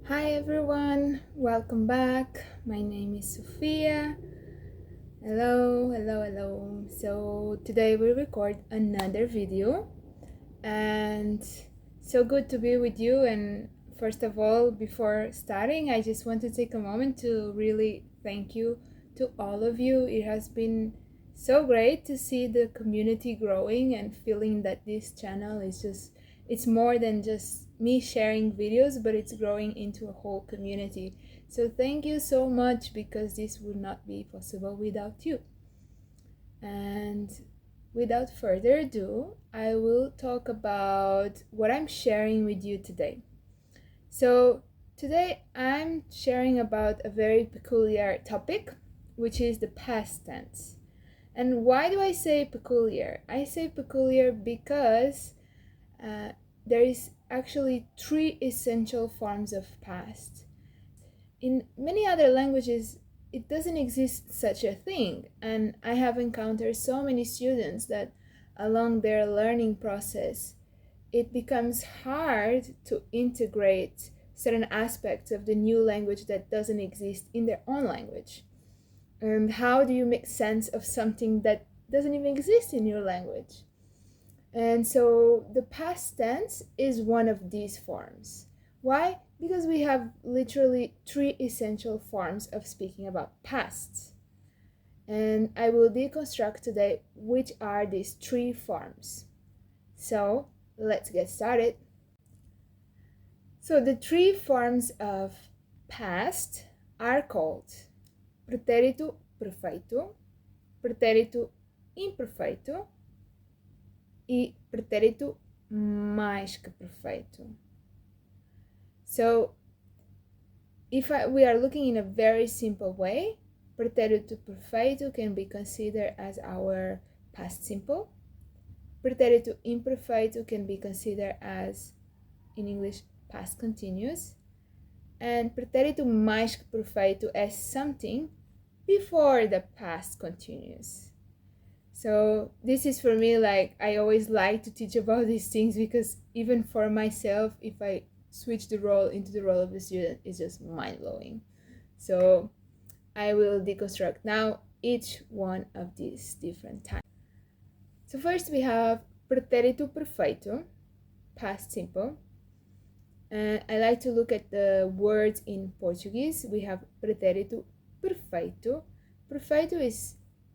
Hi everyone, welcome back. My name is Sofia. Hello. So today we record another video and so good to be with you. And first of all, before starting, I just want to take a moment to really thank you to all of you. It has been so great to see the community growing and feeling that this channel is it's more than just me sharing videos, but it's growing into a whole community. So thank you so much, because this would not be possible without you. And without further ado, I will talk about what I'm sharing with you today. So today I'm sharing about a very peculiar topic, which is the past tense. And why do I say peculiar? I say peculiar because there is actually three essential forms of past. In many other languages, it doesn't exist such a thing, and I have encountered so many students that along their learning process, it becomes hard to integrate certain aspects of the new language that doesn't exist in their own language. And how do you make sense of something that doesn't even exist in your language? And so the past tense is one of these forms. Why? Because we have literally three essential forms of speaking about past. And I will deconstruct today which are these three forms. So let's get started. So the three forms of past are called Pretérito Perfeito, Pretérito Imperfeito, e Pretérito Mais-que-Perfeito. So if we are looking in a very simple way, Pretérito Perfeito can be considered as our past simple. Pretérito Imperfeito can be considered as, in English, past continuous. And Pretérito Mais-que-Perfeito as something before the past continuous. So this is for me, like, I always like to teach about these things, because even for myself, if I switch the role into the role of the student, it's just mind-blowing. So I will deconstruct now each one of these different types. So first we have Pretérito Perfeito, past simple. And I like to look at the words in Portuguese. We have Pretérito Perfeito. Perfeito is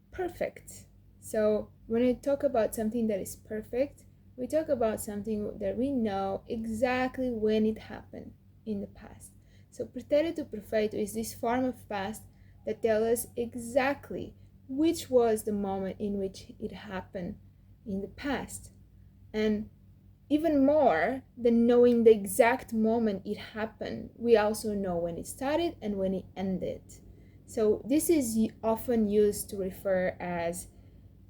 perfect. So when we talk about something that is perfect, we talk about something that we know exactly when it happened in the past. So Pretérito Perfeito is this form of past that tells us exactly which was the moment in which it happened in the past. And even more than knowing the exact moment it happened, we also know when it started and when it ended. So this is often used to refer as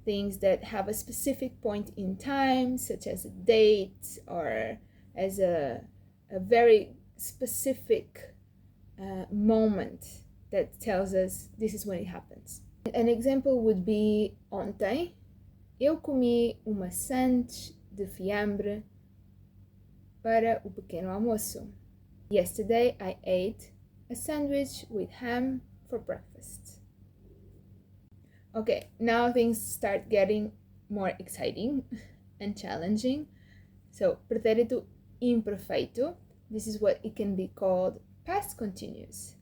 things that have a specific point in time, such as a date, or as a very specific moment that tells us this is when it happens. An example would be: ontem eu comi uma sandes de fiambre para o pequeno almoço. Yesterday I ate a sandwich with ham for breakfast. Okay, now things start getting more exciting and challenging. So, Pretérito Imperfeito, this is what it can be called past continuous.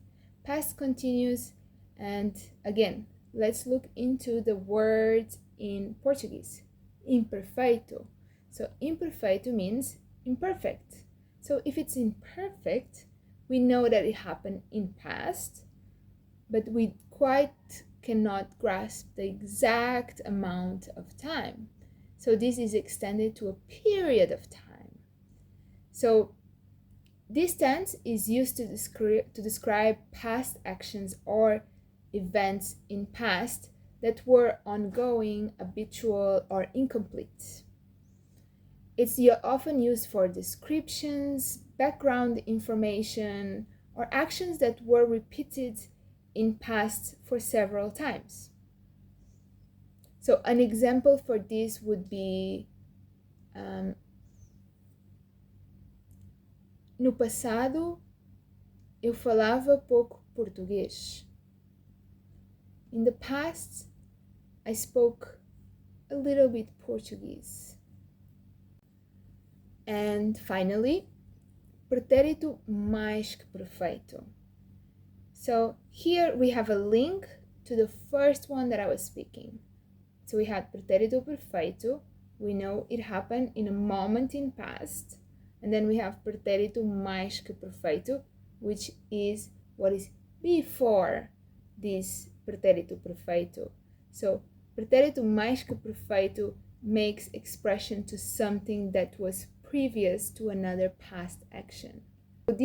Past continuous, and again, let's look into the words in Portuguese. Imperfeito. So, imperfeito means imperfect. So, if it's imperfect, we know that it happened in past, but we quite cannot grasp the exact amount of time. So this is extended to a period of time. So this tense is used to describe past actions or events in past that were ongoing, habitual, or incomplete. It's often used for descriptions, background information, or actions that were repeated in past for several times. So an example for this would be no passado eu falava pouco português. In the past, I spoke a little bit Portuguese. And finally, pretérito mais-que-perfeito. So here we have a link to the first one that I was speaking. So we had pretérito perfeito. We know it happened in a moment in past. And then we have pretérito mais-que-perfeito, which is what is before this pretérito perfeito. So pretérito mais-que-perfeito makes expression to something that was previous to another past action. So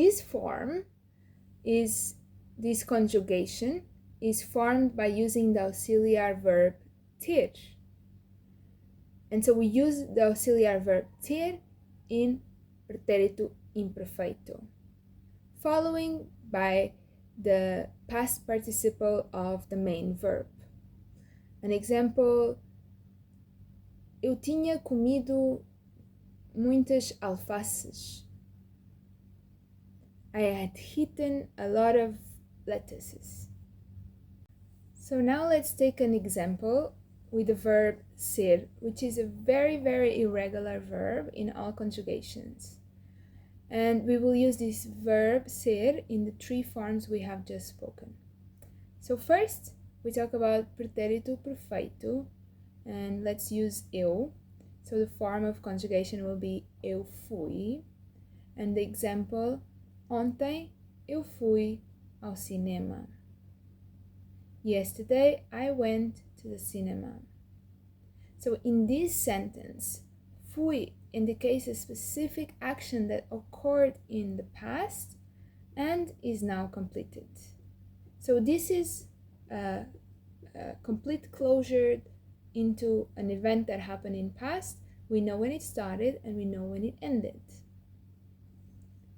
this conjugation is formed by using the auxiliary verb ter. And so we use the auxiliary verb ter in Pretérito Imperfeito, following by the past participle of the main verb. An example, eu tinha comido muitas alfaces. I had eaten a lot of lettuces. So now let's take an example with the verb ser, which is a very, very irregular verb in all conjugations. And we will use this verb ser in the three forms we have just spoken. So first, we talk about pretérito perfeito, and let's use eu. So the form of conjugation will be eu fui, and the example, ontem eu fui ao cinema. Yesterday I went to the cinema. So in this sentence, fui indicates a specific action that occurred in the past and is now completed. So this is a complete closure into an event that happened in past. We know when it started and we know when it ended.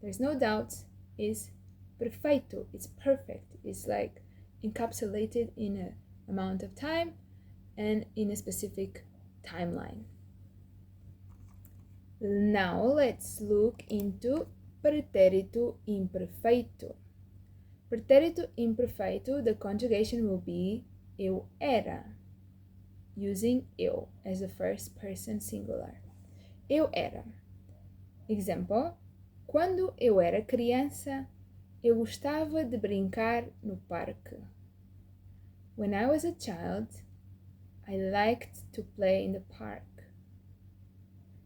There's no doubt, it's perfeito, it's perfect. It's like encapsulated in an amount of time and in a specific timeline. Now let's look into pretérito imperfeito. Pretérito imperfeito, the conjugation will be eu era, using eu as the first person singular. Eu era. Example, quando eu era criança, eu gostava de brincar no parque. When I was a child, I liked to play in the park.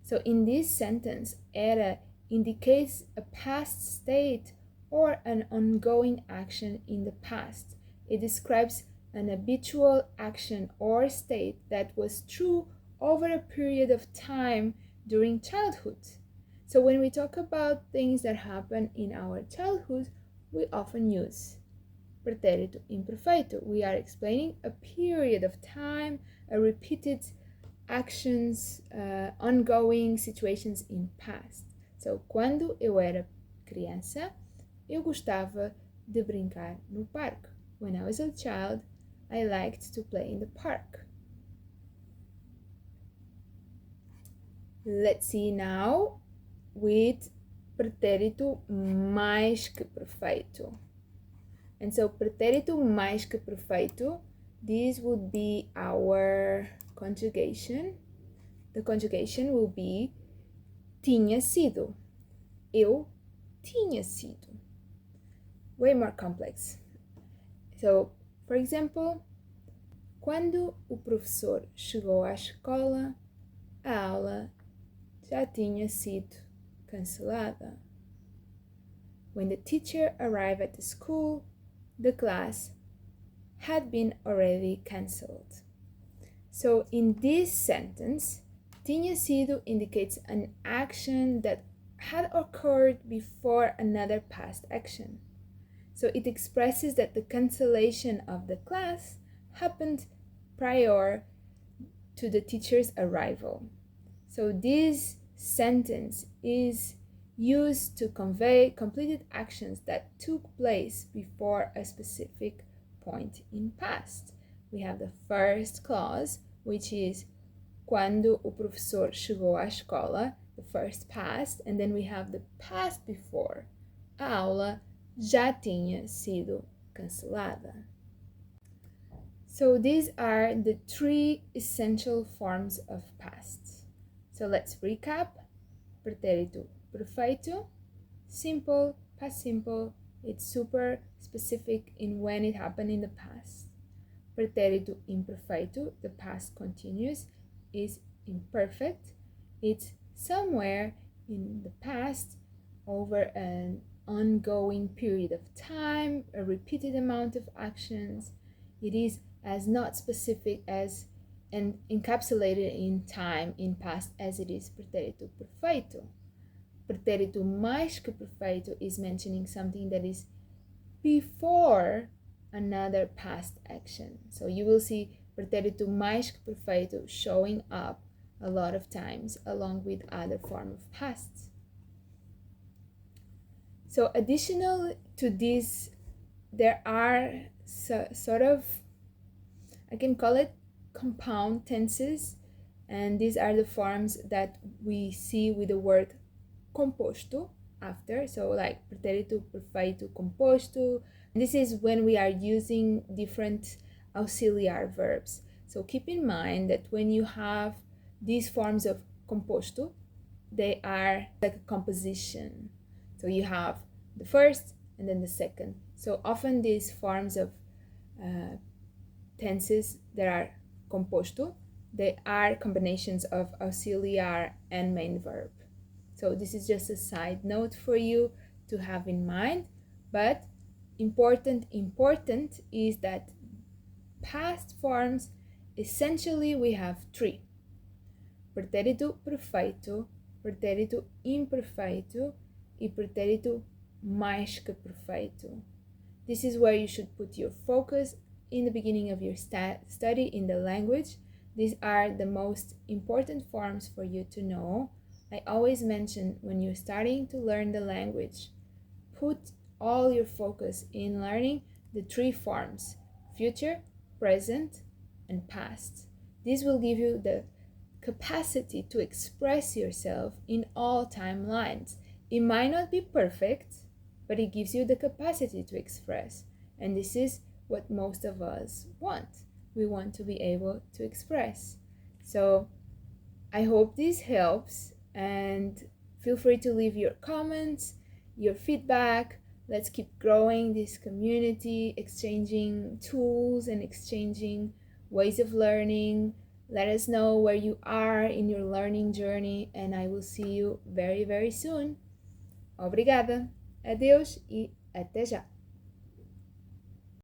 So in this sentence, era indicates a past state or an ongoing action in the past. It describes an habitual action or state that was true over a period of time during childhood. So when we talk about things that happen in our childhood, we often use pretérito imperfeito. We are explaining a period of time, a repeated actions, ongoing situations in past. So, quando eu era criança, eu gostava de brincar no parque. When I was a child, I liked to play in the park. Let's see now with pretérito mais-que-perfeito. And so, pretérito mais-que-perfeito, this would be our conjugation. The conjugation will be tinha sido. Eu tinha sido. Way more complex. So, for example, quando o professor chegou à escola, a aula já tinha sido cancelada. When the teacher arrived at the school, the class had been already cancelled. So in this sentence, tinha sido indicates an action that had occurred before another past action. So it expresses that the cancellation of the class happened prior to the teacher's arrival. So this sentence is used to convey completed actions that took place before a specific point in past. We have the first clause, which is quando o professor chegou à escola, the first past, and then we have the past before. A aula já tinha sido cancelada. So these are the three essential forms of past. So let's recap. Pretérito perfeito, simple, past simple, it's super specific in when it happened in the past. Pretérito imperfeito, the past continuous, is imperfect. It's somewhere in the past over an ongoing period of time, a repeated amount of actions. It is as not specific as and encapsulated in time in past as it is pretérito perfeito. Pretérito mais-que-perfeito is mentioning something that is before another past action. So you will see pretérito mais-que-perfeito showing up a lot of times along with other form of past. So additional to this, there are sort of, I can call it compound tenses, and these are the forms that we see with the word composto after. So like pretérito perfeito composto. This is when we are using different auxiliary verbs. So keep in mind that when you have these forms of composto, they are like a composition. So you have the first and then the second. So often these forms of tenses that are composto, they are combinations of auxiliary and main verb. So this is just a side note for you to have in mind, but important is that past forms, essentially we have three: pretérito perfeito, pretérito imperfeito, e pretérito mais-que-perfeito. This is where you should put your focus in the beginning of your study in the language. These are the most important forms for you to know. I always mention when you're starting to learn the language, put all your focus in learning the three forms: future, present, and past. This will give you the capacity to express yourself in all timelines. It might not be perfect, but it gives you the capacity to express. And this is what most of us want. We want to be able to express. So I hope this helps, and feel free to leave your comments, your feedback. Let's keep growing this community, exchanging tools and exchanging ways of learning. Let us know where you are in your learning journey, and I will see you very, very soon. Obrigada, adeus e até já!